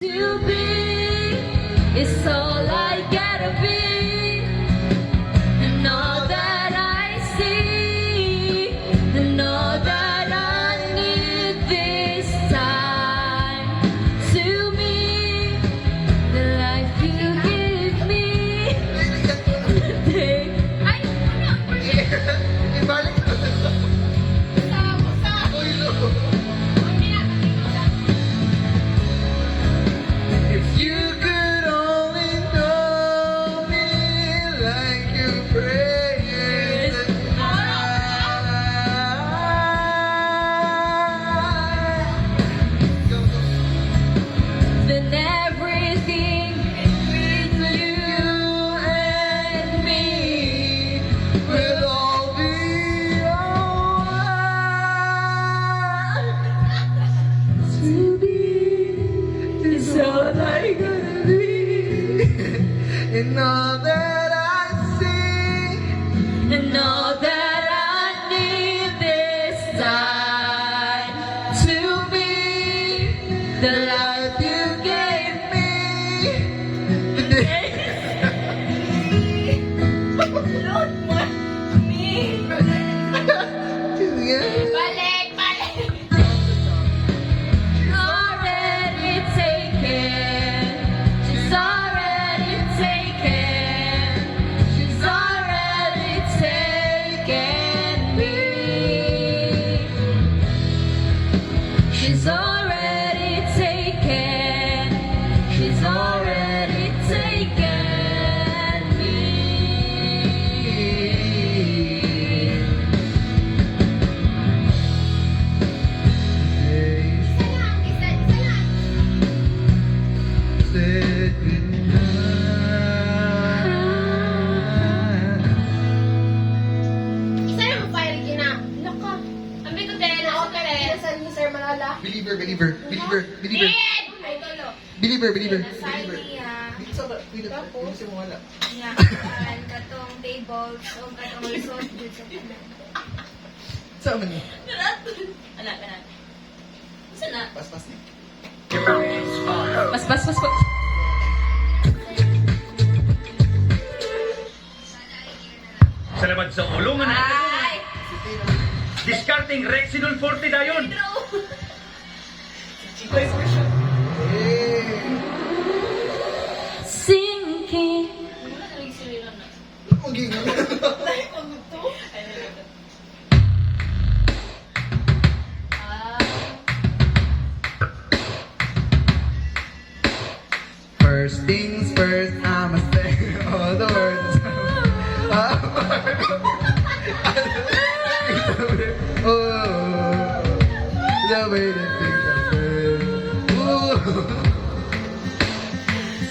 To be is all I gotta be, and all that I see, and all that I need this time. To me, the life you give me. Ay, Ibalik ko na to. Uy, no. If you could only know me like you pray then everything with you and me will all be alright. to be is all I gotta be. In all that I see, And all that I need this time to be the life you gave me. Lord, what me? Balik, balik. Already taken. She's already taken. She's already taken me. She's already taken. She's already taken me. Said goodnight. Isa yung fire gina. Nako. Ambi ko din ako kare. Saan ni Sir Malala? Believer, believer, believer, believer, Ay tolo. believer, believer, Nasali believer. niya. Dito sa dito sa wala. Niya kan katong tables o katong resort dito sa tanan. Sa man ni. Ala, ala. Saan na? Pas ni. Pas, pas, pas, pas. Salamat sa ulungan natin. Ay! Discarding Rexidol 40 dayon. Eh. Sinking. Ang gingan. First things first, I'ma say all the words. Oh, the way that things are good. Ooh.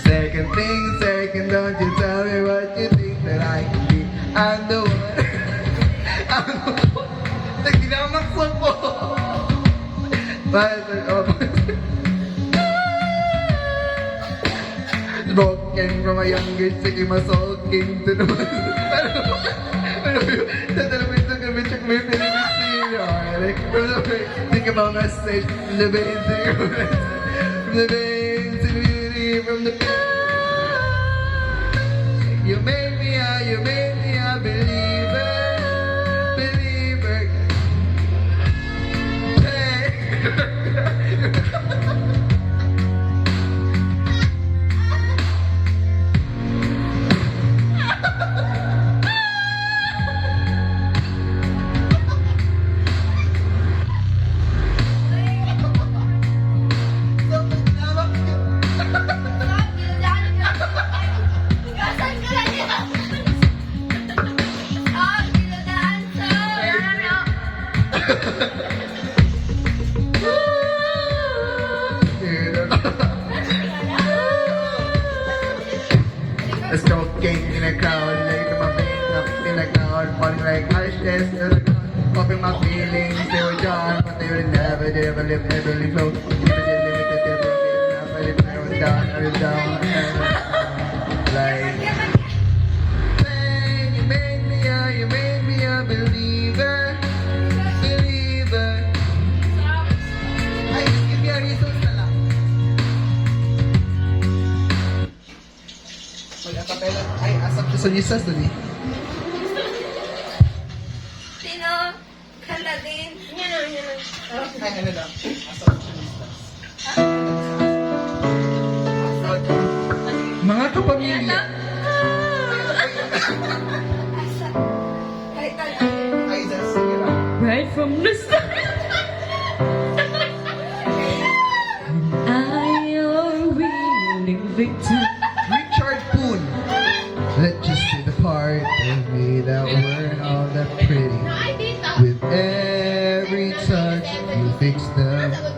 Second thing, second, don't you tell me what you think that I can be. I'm the one. I'm the one. Nagdinamaksan po. Broken from a young age, sige masulking to the may think about message from the veins, from the veins, from the you made me a believer, believer. Hey. Stroking in a crowd, like my makeup in a crowd, falling like ashes in the ground. Hoping my feelings they were gone, but they will never live, ever live flow. Never down, like. Man, you made me a believer, believer. Ay, give me a reason na lang. Sonisa, Sony. Sino? Kala din. Yan na, yan na. Ay, ano lang. Mga kapamilya. Asa? Kahit ano. Ay, sige lang. Right from the start. I am willing victim. Richard Poon. Let's just say the part of me that weren't all that pretty. Ay, dito. With every touch, you fix them. Sagot,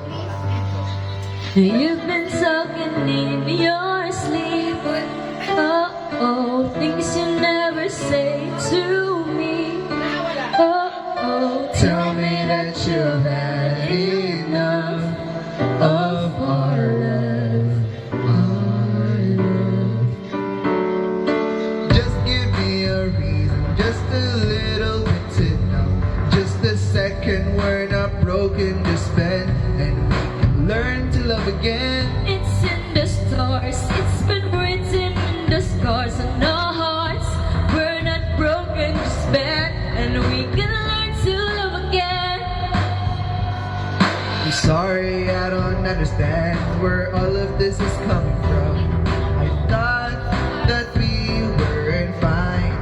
please. You've been talking in your sleep. Oh, things you never say to me. Nakawala. Oh, Tell me that you've had enough of our love. Our love. Just give me a reason, just a little bit's enough. Just a second, we're not broken, just spend, and we can learn to love again. it's in the stars. It's been written in the scars on our hearts. We're not broken, just bad, and we can learn to love again. I'm sorry, I don't understand where all of this is coming from. I thought that we weren't fine.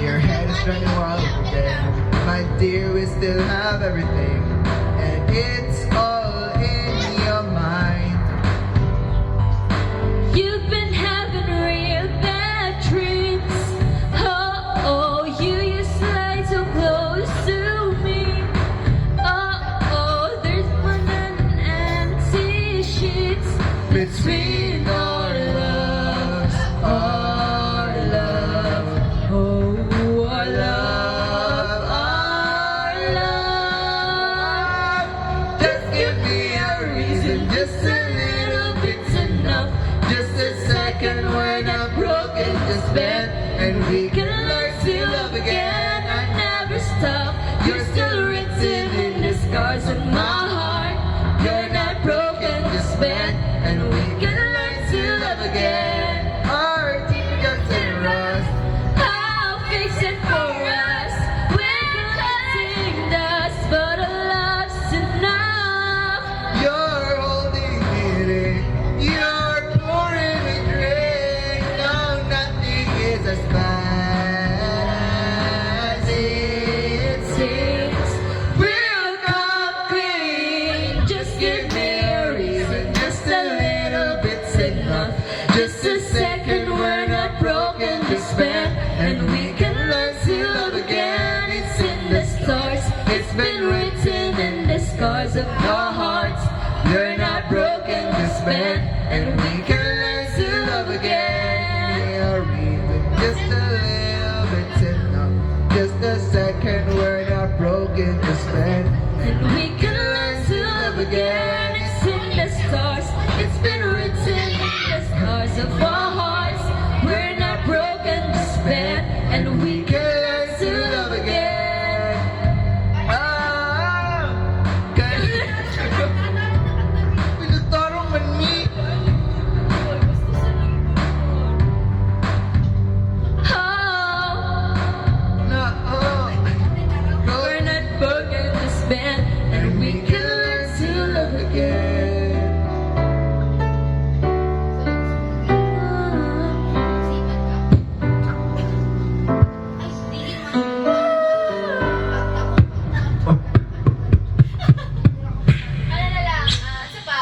Your head is running wild over there. My dear, we still have everything, and it's all in your mind. You've been having real bad dreams. Oh, you used to lie so close to me. Oh, there's more than empty sheets Between our loves, our love, Oh, our love, our love. Just give me a reason, just a little bit's enough. Just a second, we're not broken, just bend, and we can learn to love again. I never stop. You're still written in the scars of my heart. You're not broken, just bend, and we can learn to love again. Our tears and rust. I'll fix it for us. We're collecting dust, but our love's enough. You're holding it in. You're pouring me drink. No, nothing is as bad as it seems. We'll come clean. Just give me a reason. Just a little bit's enough. Just a second, we're not broken. Just spend, and we can learn to love again. It's in the stars. It's been written in the scars of our hearts. You're not broken, just spend, and we can learn to love again. A reason, just a little bit's enough. Just a second, we're not broken, just spend, And we can learn to love again. It's in the stars. It's been written in the scars of our hearts. We're not broken, just bad, and we can learn to love again. Ah, kaya pinutarong man ni. Oh, Na, we're not broken, just bad, and we can learn to love again. Ano na lang, isa pa.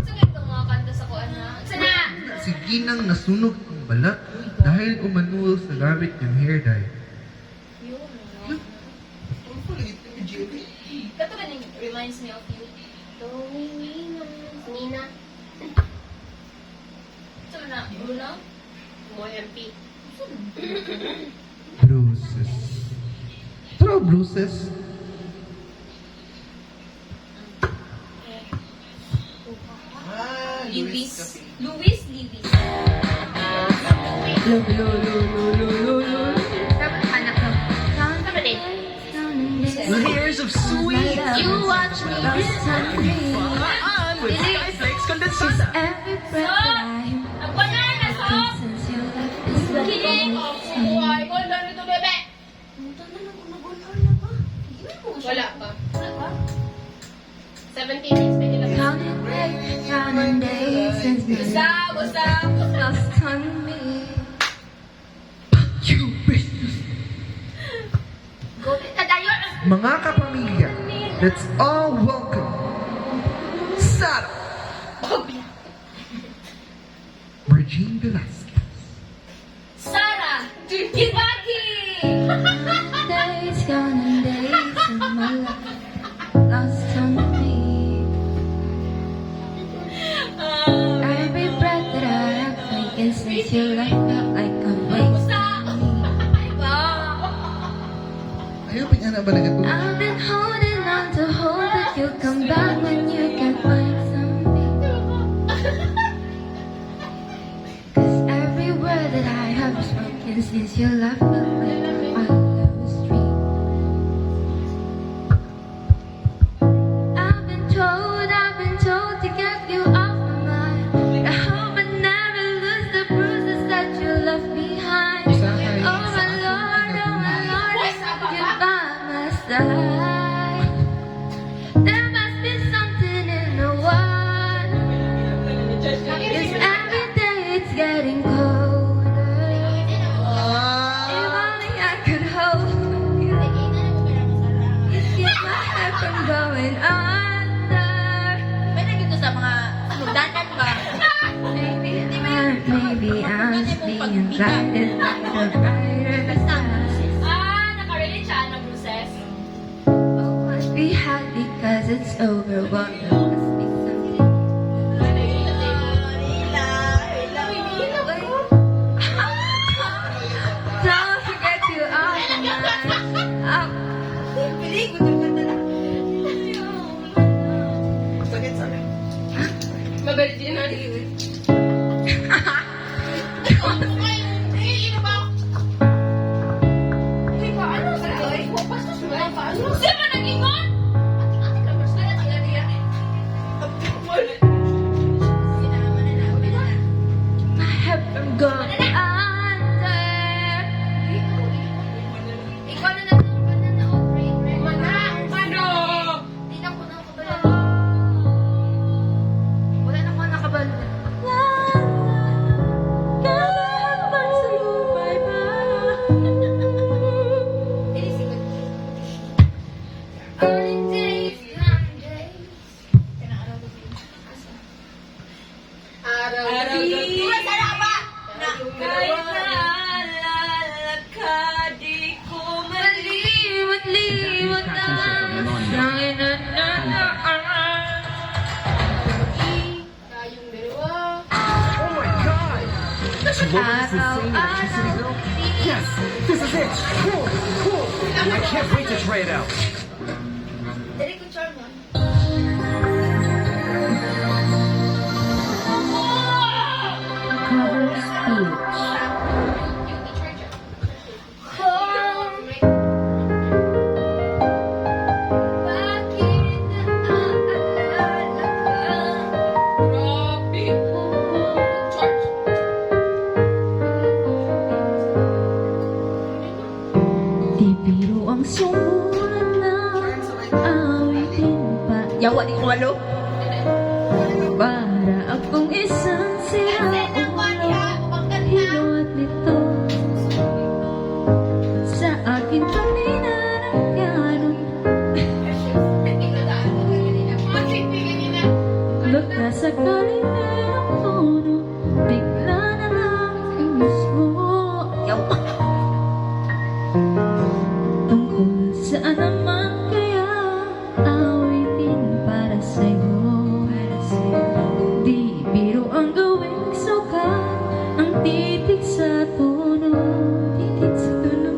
Sa ganito mga kanta sa kuan ha. Sana! Si Ginang nasunog ang balat dahil umanuol sa gamit niyang hair dye. Yun, no? Kato ganing reminds me of you. Nina. Ito na, Muna? OMP. Bruises. Throw bruises. Lewis. Louis Lewis. Dapat anak ka. Saan ka ba din? Layers of sweet. You watch me. Fun with Dili. Just every breath that I Ang banana, take since you left is like King gold. of buhay. Ganda nito, bebe. Wala pa. Wala pa? 17 minutes pa nila. Counting days since my What's up? What's up? lost time with me. Go na tayo. Mga kapamilya, let's all welcome Sarah Regine Velasquez. Sarah Kibaki. Days, counting days in my life lost time with me. Every breath that I have taken since you left felt like a waste. Ayaw, pinana ba na ito? I've been holding on to hope that you'll come back when you can find something. Cause every word that I have spoken since you left felt like I lost dream. I've been told to get you off my mind. I hope I never lose the bruises that you left behind. Oh my Lord, you're by my side. There must be something in the water. Cause every day it's getting colder. If only I could hold you. You keep my head from going under. Maybe I'm just being guided by the brighter side. Nakarelate siya ng process. Oh, must be happy cause it's over. Well, there must be something. Don't forget you are mine. Mabaldi na rin. Siapa nag-ingon? My head from going under. Ikaw na nag-ingon. Mano! Wala na ko nakabalo. Araw-gabi. Kahit Malimot na sangin na Tayong dalawa. Oh my god! She wrote this insane electricity bill? Yes, this is it! Cool, cool! I can't wait to try it out! Dali ko charm mo. cover speech. Di biro ang sumulat na awitin pa. Yawa di ko malo. Para akong isang sira hilot nito sa akin kanina ng piano. Baka sakaling merong tono, bigla na lang inis mo. Yawa. Tungkol saan naman kaya awitin para sa'yo. Di biro ang gawing sukat, ang titig sa tono. Titig sa tono.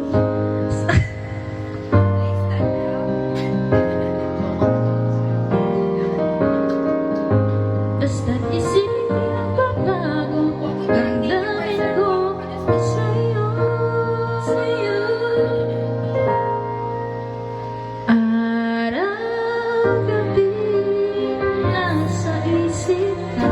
Basta't isipin ang pagbago, damdamin ko sa'yo, sa'yo. Araw-gabi nasa isip ka.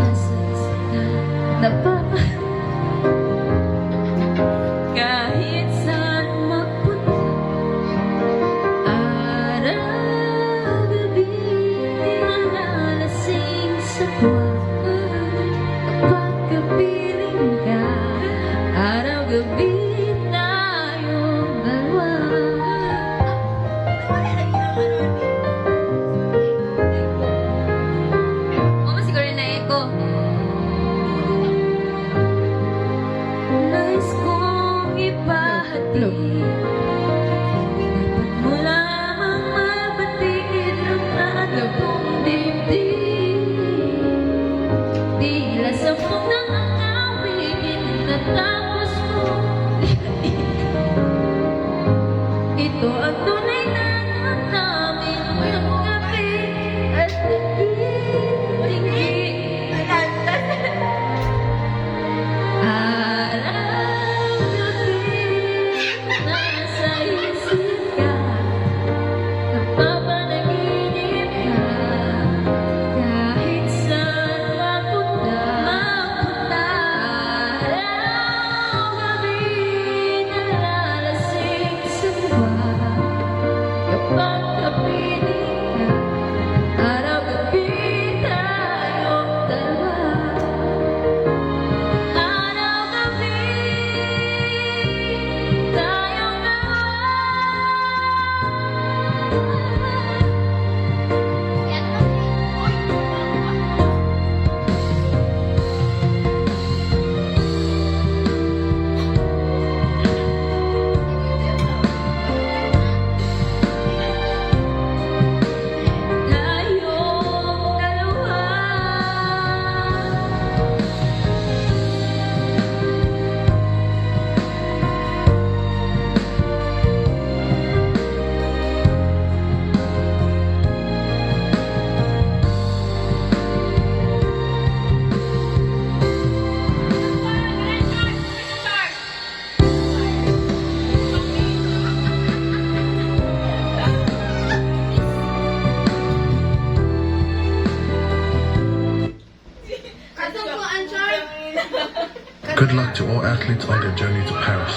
Good luck to all athletes on their journey to Paris.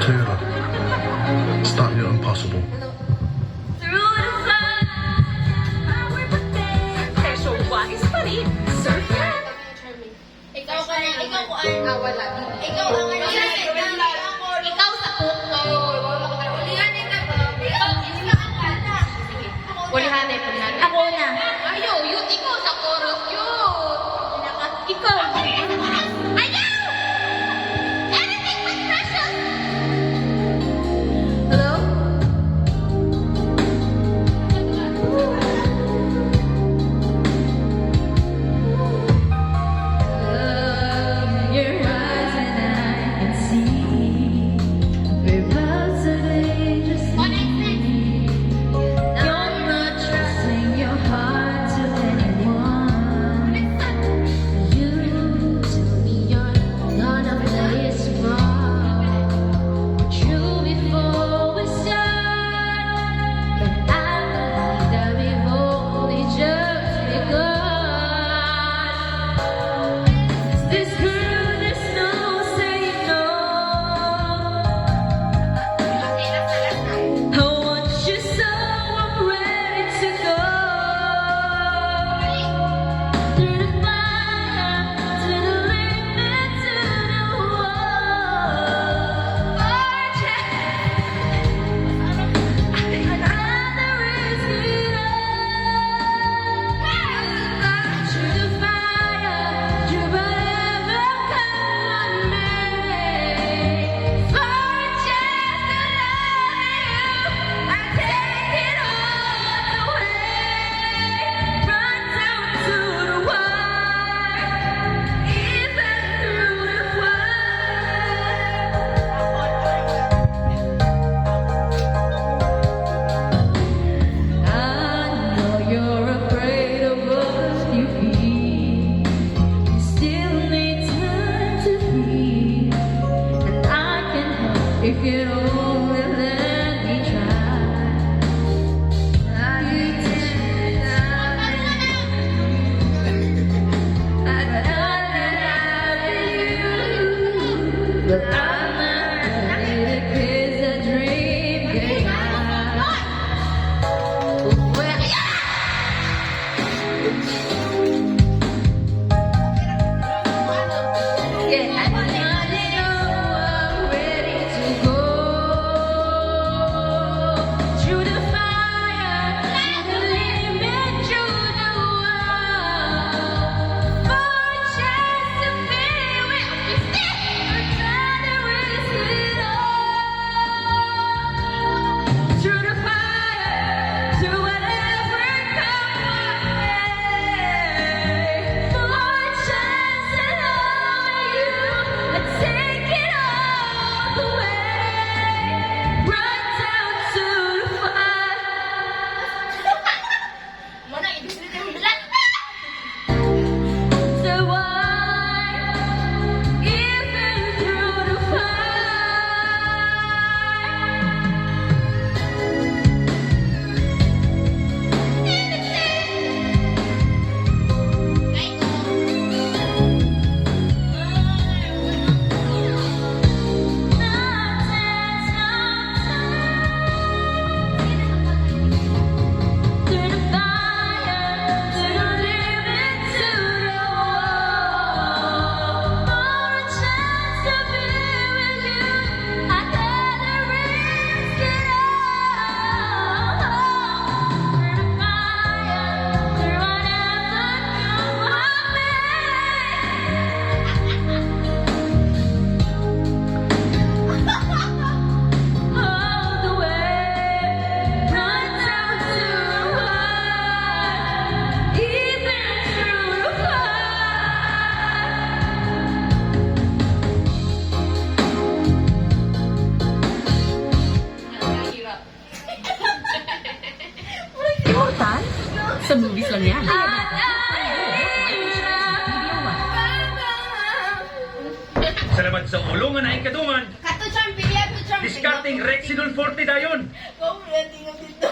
Toyota, start your impossible. Through the fire, we're prepared. Special one is pa rin. Surf yan. Ikaw ka na, ikaw ko ang wala. Ikaw ang ano yan, ikaw sa puto. Ulihan ikaw. Ikaw ang wala. Ulihan na ipon natin. Ako na. Ayaw, yun, ikaw sa chorus yun. Ikaw. Ayaw! Anything but precious! Hello? Love your eyes and I can see without today just you're not trusting your heart to anyone. You tell me you're gonna play it smart. True before we start, but I believe that we've only just begun. This girl, there's no saying no. I want you so I'm ready to go. Through the fire, to the limit, to the wall. I'd rather risk it all. Through the fire, through whatever come my way. For a chance to love you, I take it all away. Run down to the wire, even through the fire. I know you're afraid of what you feel. You still need time to heal, and I can help if you only let me try. You tell I'd have you, but I'm not ready to kiss a dream goodbye. Well, yeah, I know I'm ready to go through the fire, the limit, through the wall. For a chance to be with you, I'd rather risk it all. Through the fire, through whatever come my way. For a chance to love you, I'd take it all the way. Run down to the fire. Mana, ibig sabihin ng black. So why, even through the through the fire, to the limit, to the wall. For a chance to be with you, I'd rather risk it all. Through the fire, through whatever come my way. All the way, run down to the wire, even through the Immortal? Sa movies lang yan. Salamat sa ulungan na ikaduman. Kato charm, pilihan to charm. Discarding Rexidol 40 dayon. Kung ready na dito.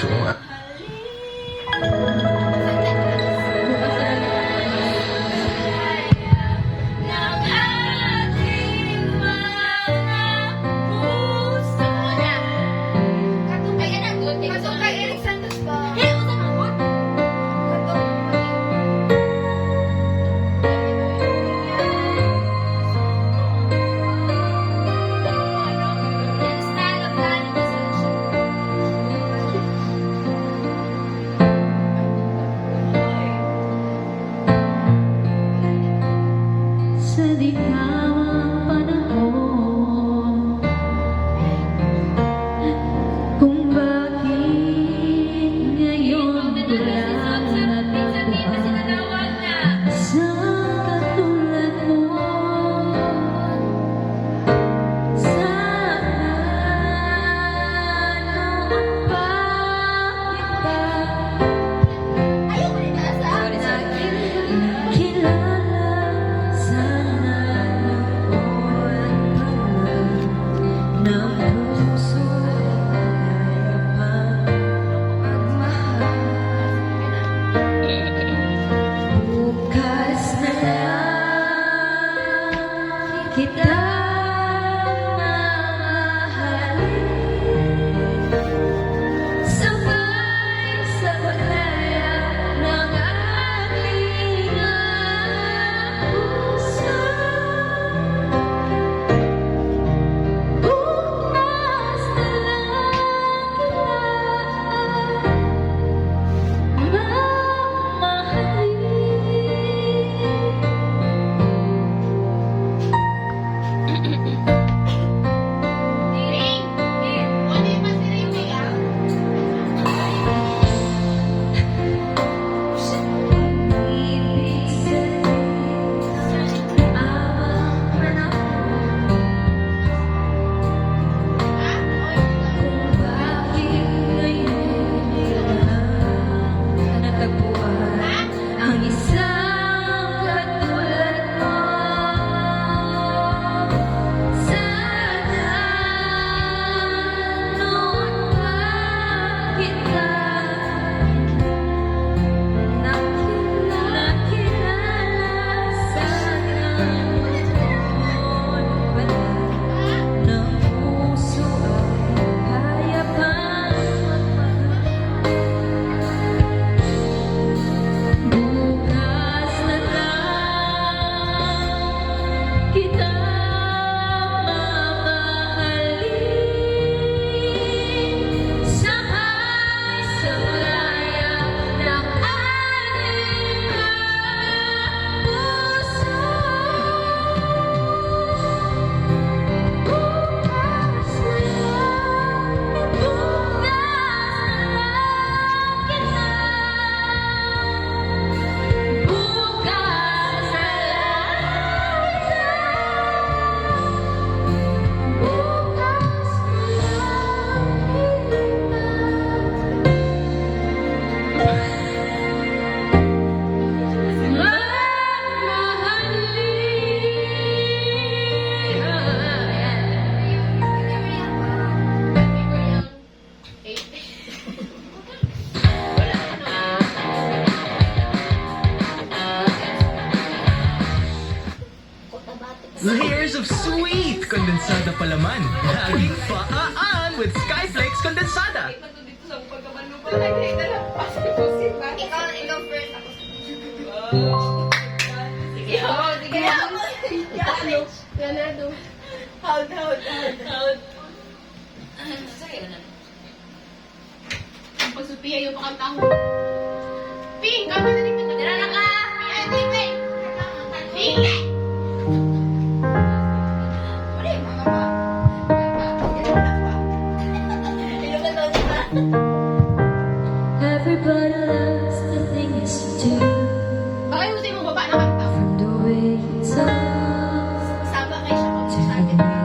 to all. Ng aking mga puso na. Katong kay Anagot, katong kay Eric Santos ba? Hey, usap ako. Style of life is Sa di tamang panahon, kung bakit ngayon ko lang natagpuan isang katulad mo. Sana noon pa kita Ayaw ko rin nasa. kilala, sana noon pa ng puso ay pagmahal. Bukas na lang kita mamahalin, sabay sa palaya ng aking puso. Bukas na lang kita Ring. Ano yung mas ring niya? Ibig sabihin ang panahon kung bakit ngayon lang natagpuan ang isang katulad mo. Sana noon pa kita nakilala, sana noon pala ng puso ay kaya pang magmahal. Bukas na lang kita mamahalin, sabay sa malaya ng ating mga puso. Bukas na lang, bukas na lang kita. Bukas na lang kita. Bukas na lang Layers of sweet kondensada palaman. Laging paaan with Skyflex kondensada. Ikaw first. Sige. Leonardo. Hold. Pag Sophia yung pakantaho. Ping, kapag na dito. Tira na ka. Ping. Wala yung mga ba? Everybody loves the things you do, Bakit gusto mo baba na kanta? from the way you talk Saba kayo siya kung to sa the akin. way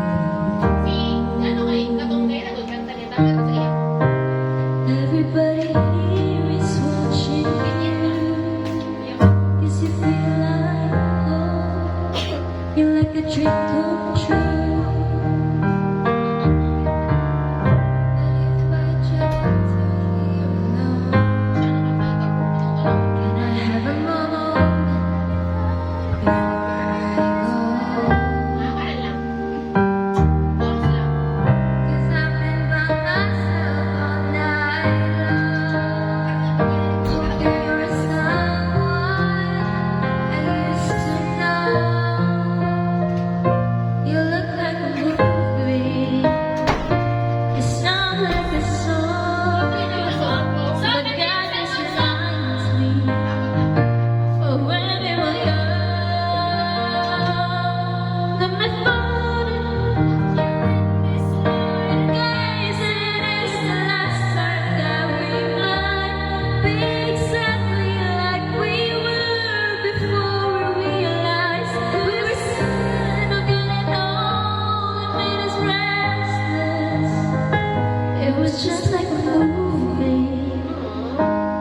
Si, ano kayo, katong kayo na kanta niya. Tama sa iyo. everybody here is watching you, 'cause you feel like home. You're like a dream come true. But if I try to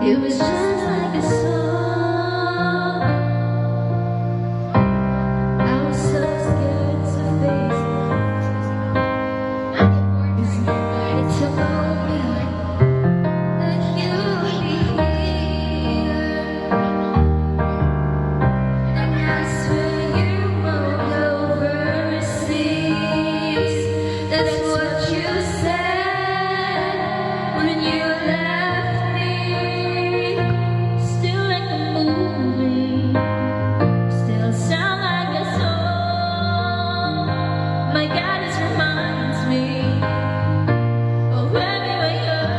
It was just like a song. I was so scared to face it. It took all me that you'd be here. And I swear you won't overseas. That's what you said when you left me. Still like a movie, still sound like a song. My God, this reminds me of when we were young.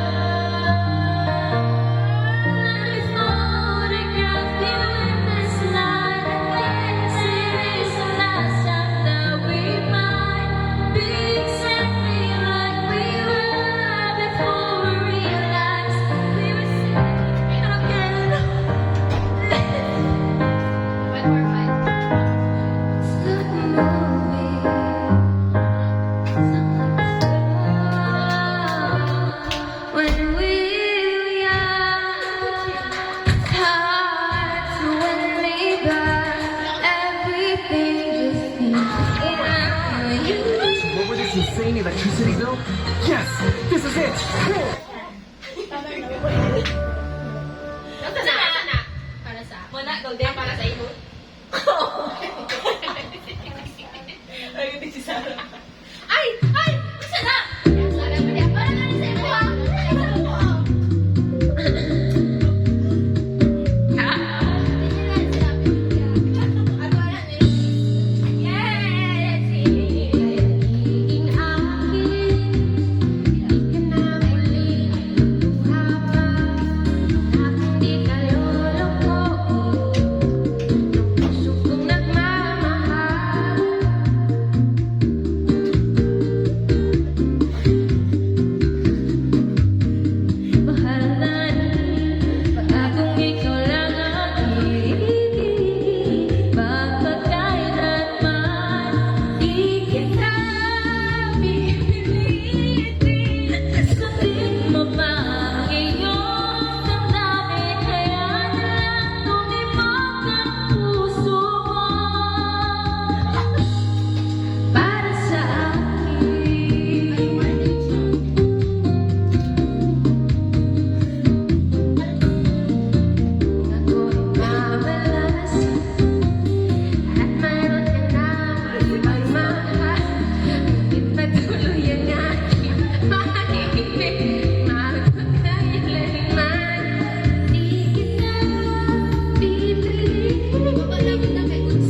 Let me photograph you in this night. This is the last time that we might be exactly like we were before we realized we were singing again. One more fight. It's like a movie, when we were young. It's hard to win me back. Everything just seems around you. What with this insane electricity bill? Yes, this is it. Cool. Sana. Para sa? Wala, golden. Para sa imo. Ay! Ay! Isa na! Para na sa imo, ha? Nagiging akin, di ka na muli luha pa. Di ka loloko, ng puso kong nagmamahal. Mahal na rin, pag-akong ikaw lang ang iibigin. Magpagkailanman, di kita pipilitin. Sundin mo ba ang iyong damdamin? Kaya na lang tumibok ang puso mo para sa akin. Ako'y mamalas at mayroon ka namang pagmamahal. Ngunit patuloy ang aking pag-ibig. Magpagkailanman, di kita pipilitin.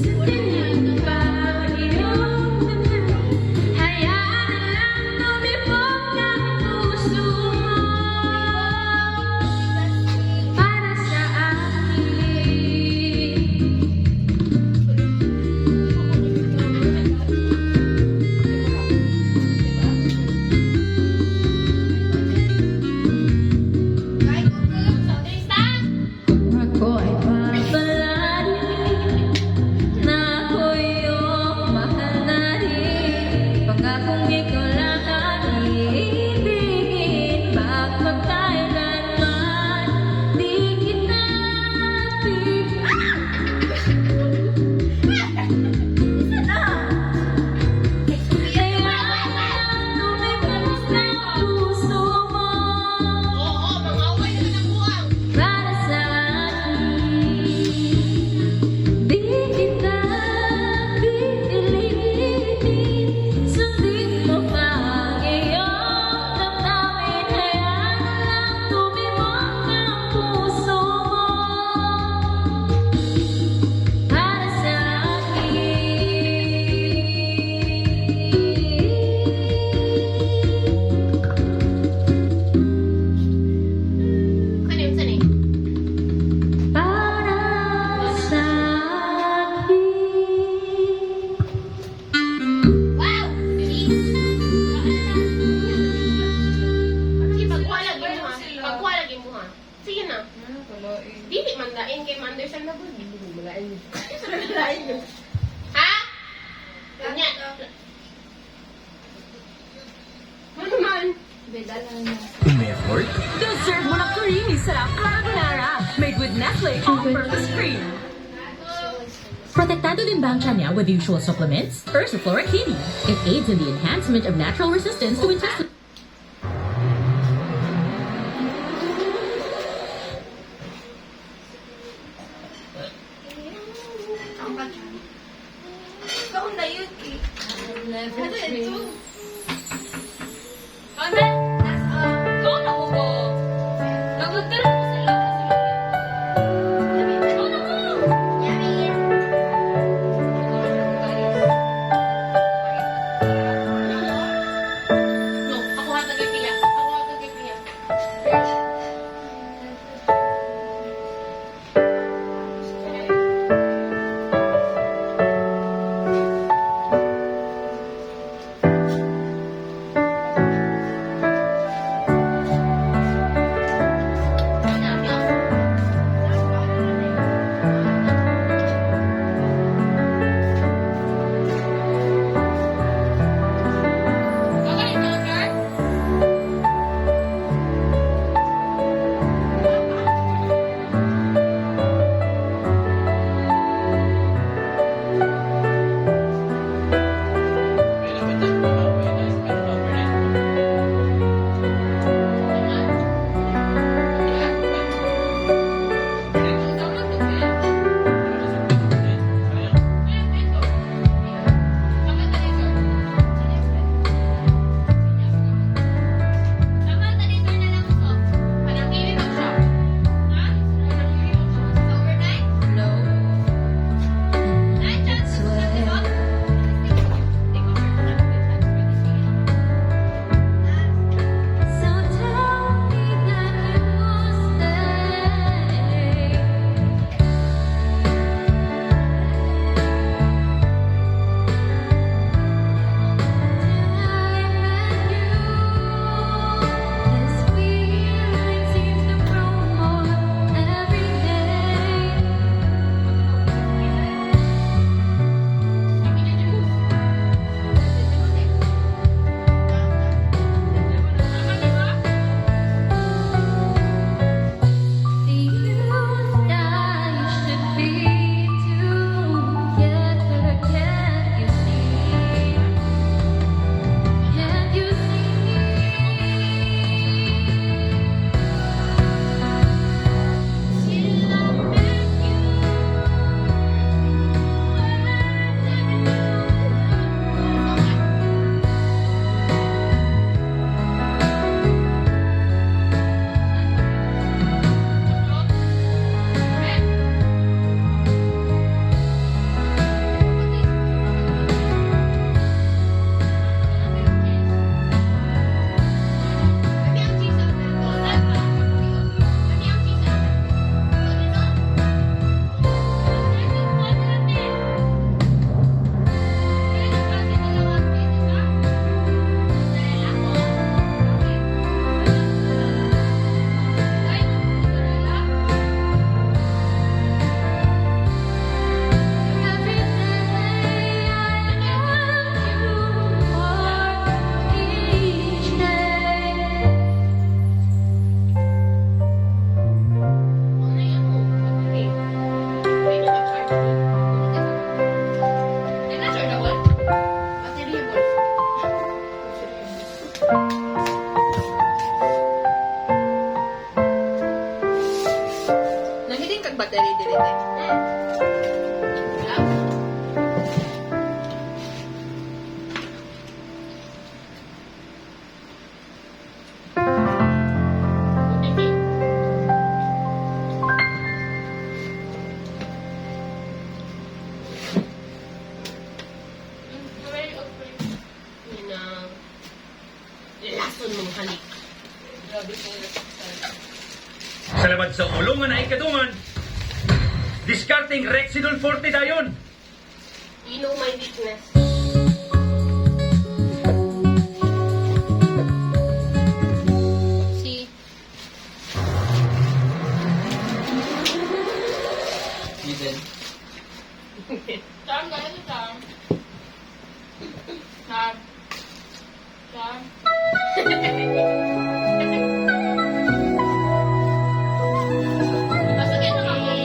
Sundin mo ba ang iyong damdamin? Hayaan na lang tumibok ang puso mo para sa akin. Kung ako ay papalarin, na ako'y iyong mahal na rin. Pangakong ikaw lang ang iibigin. Magpagkailanman, di kita pipilitin. Kaya lang tumibok ang puso mo para sa akin. Di kita pipilitin. Sundin mo ba ang iyong damdamin? Hayaan na lang tumibok ang puso mo para sa Ano yung sanay? Para sa akin. Wow! Bilis! Sige, pagkuhalagin mo, ha? Pagkuhalagin mo, ha? Sige na. Dili man lain kay Manderson na po. Dili mo lain. Isa na lain yun. Ha? Ganyan. Ano man? In effort? Deserve mo na creamy sarap carbonara play all-purpose cream. Protektado din ba ang tiyan niya with usual supplements? Ursiflora Kitty. It aids in the enhancement of natural resistance to intestinal... Ikaw na yun eh. Never Ano dream. ito? Ano? Ikaw na ko ko. Nagagkaroon ko sila. Ikaw na ko. No, ako hatag ipiya. Ako hatag ipiya. So tell me that you stay. This feeling seems to grow more every day. You and I should be together. Can't you see? Can't you see? Till I met Every day I love you more each day. Nanghiling kag battery dili te. Lason mong halik. Salamat sa ulo nga naay kaduman. Discarding Rexidol Forte dayon. You know my weakness. See? Charm, ganito charm. Charm. Charm. Pasagay na ako.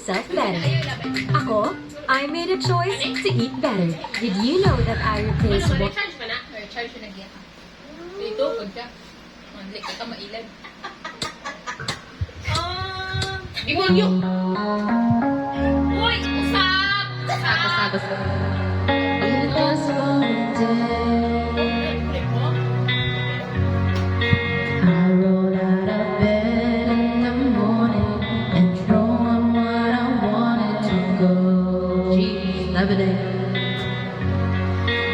myself better. Ako, I made a choice to eat better. Did you know that I replaced Ano, one... recharge pa na? Recharge na nagya ka. Dito, pag ka. Mandlik ka mailan. Demonyo! Uy! Usap! Usap! It was one day I rolled out of bed in the morning and throw on what I wanted to go. Jeez, never did.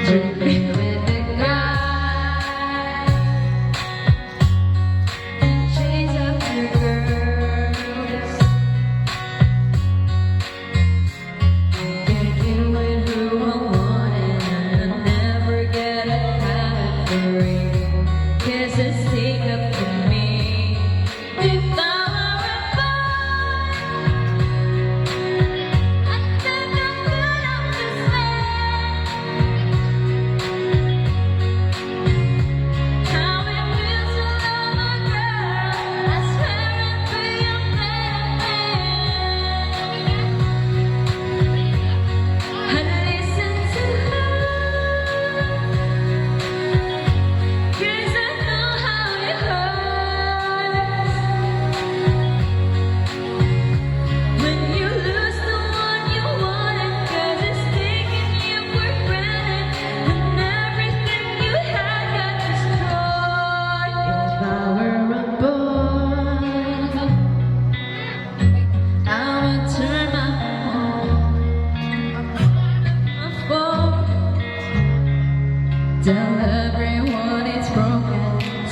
Drinking with the guy and chase after girls. Drinking with who I wanted and I never get a habit for it. Guess it's take up for me. If I were a boy, I think I could understand how it feels to love a girl. I swear I'd be a better man. I listen to her, 'cause I know how it hurts when you lose the one you wanted, 'cause it's taking you for granted and everything you had got destroyed. If I were a boy, I would turn my phone, tell everyone it's broken,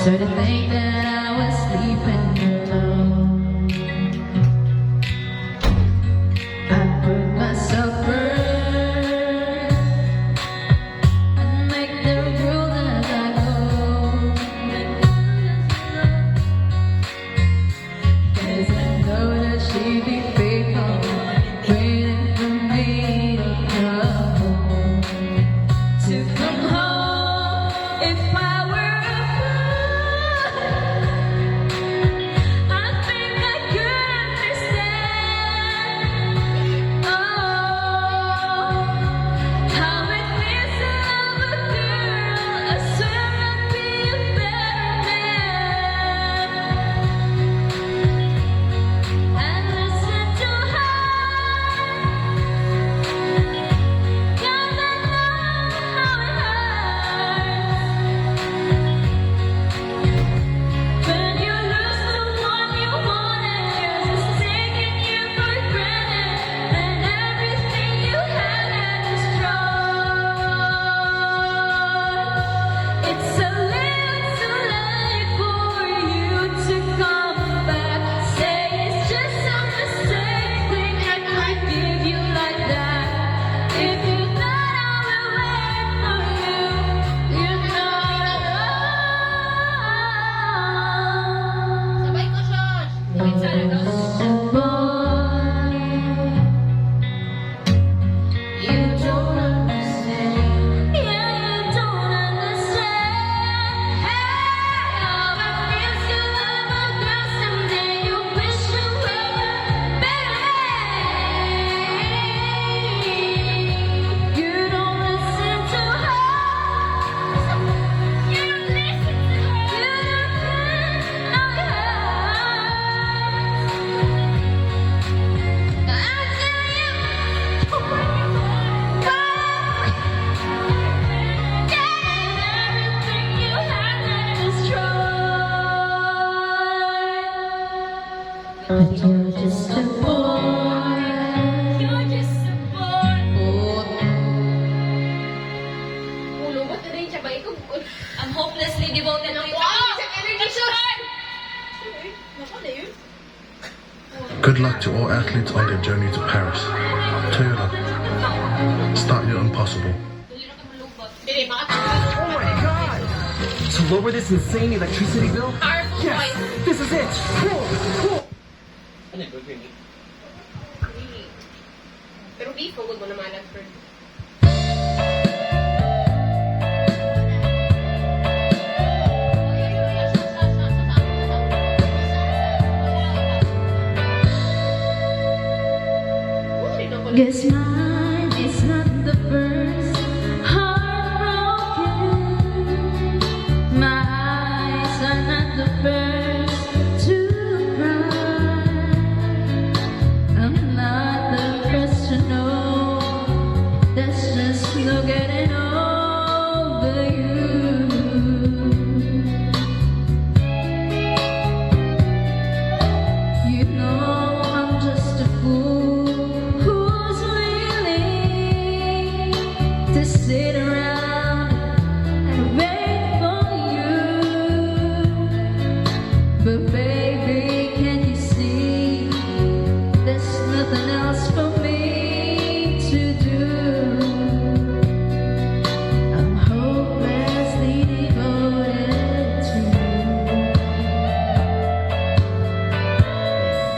so to think that I was sleeping alone. I put myself first and make the rules as I go. 'Cause I know that she'd be faithful, waiting for me to come home. To come home. If I were a boy, I think I could understand. Oh, how it feels to love a girl. I swear I'd be a better man. And listen to her, 'cause I know how it hurts when you lose the one you wanted, 'cause it's taking you for granted and everything you had got destroyed. It's a little too late for you to come back. Say it's just a mistake, think I could give you like that. If you thought I would wait for you, you're not wrong. Sabay ko, Shosh! Sabay sa ano? Boy, you don't understand. Yeah, you don't understand how it feels to love a girl. Someday you wish you were a better man. You don't listen to her. You don't listen to her. You don't know it hurts. I tell you, everything you had got destroyed. But you're just a boy. You're just a boy. Ulubot na rin siya ba? Ikaw, I'm hopelessly devoted to you. wow! Sa energy shot! Naku na yun. Good luck to all athletes on their journey to Paris. Toyota, start your impossible. Dali na ka malubot. Dili, baka Oh my god! To lower this insane electricity bill? powerful Yes! voice. This is it! Cool! Cool! Pero beef, kung good mo na malag first. Guess mine is not the first heartbroken. My eyes are not the first to cry. I'm not the first to know. There's just no getting over you. You know I'm just a fool who's willing to sit around and wait for you. But baby, can you see there's nothing else for me to do? I'm hopelessly devoted to you.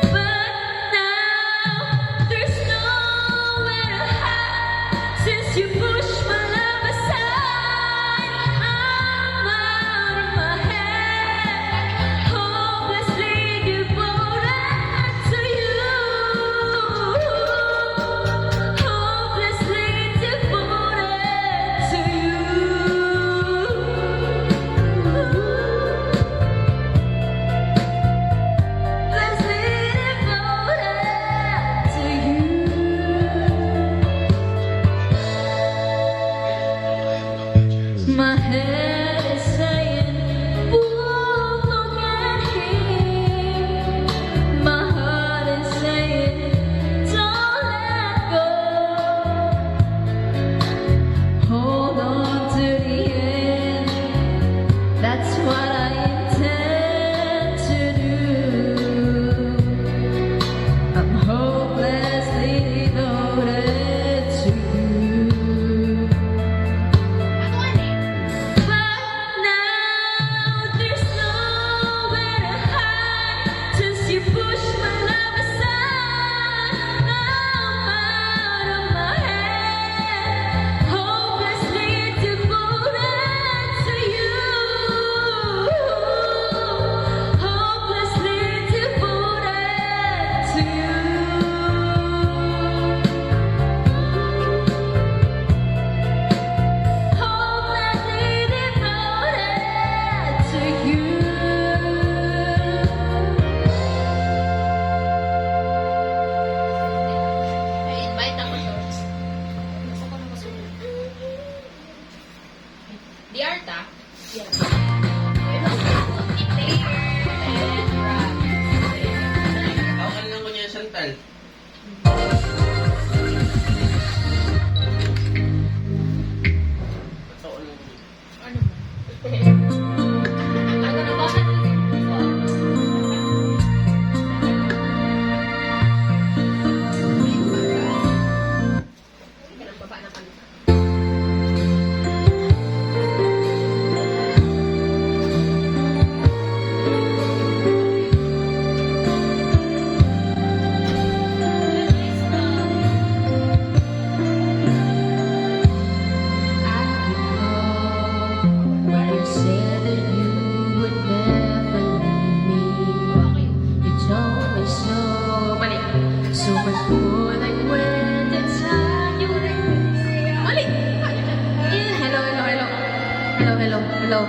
But now there's nowhere to hide since you pushed my love aside. I'm out of my head, hopelessly devoted to you. Hopelessly devoted to you. My head is saying, "Ooh, look at him." My heart is saying, "Don't let go." Hold on to the end. That's what I intend to do. I'm hopelessly devoted to you. But now there's nowhere to hide since you pushed my love aside. I'm out of my head, hopelessly devoted to you. Hopelessly devoted to you. Hopelessly devoted to you. I-invite ako doon. Gusto ko na masunod. Di Arta? Yes. Awakan lang ko niya, Chantal. Pataon lang ko. Ano na ba? Hindi ka nang baba na kanta. Where you said that you would never leave me. You told me so. So much more like when the time you were. Mali! Hello.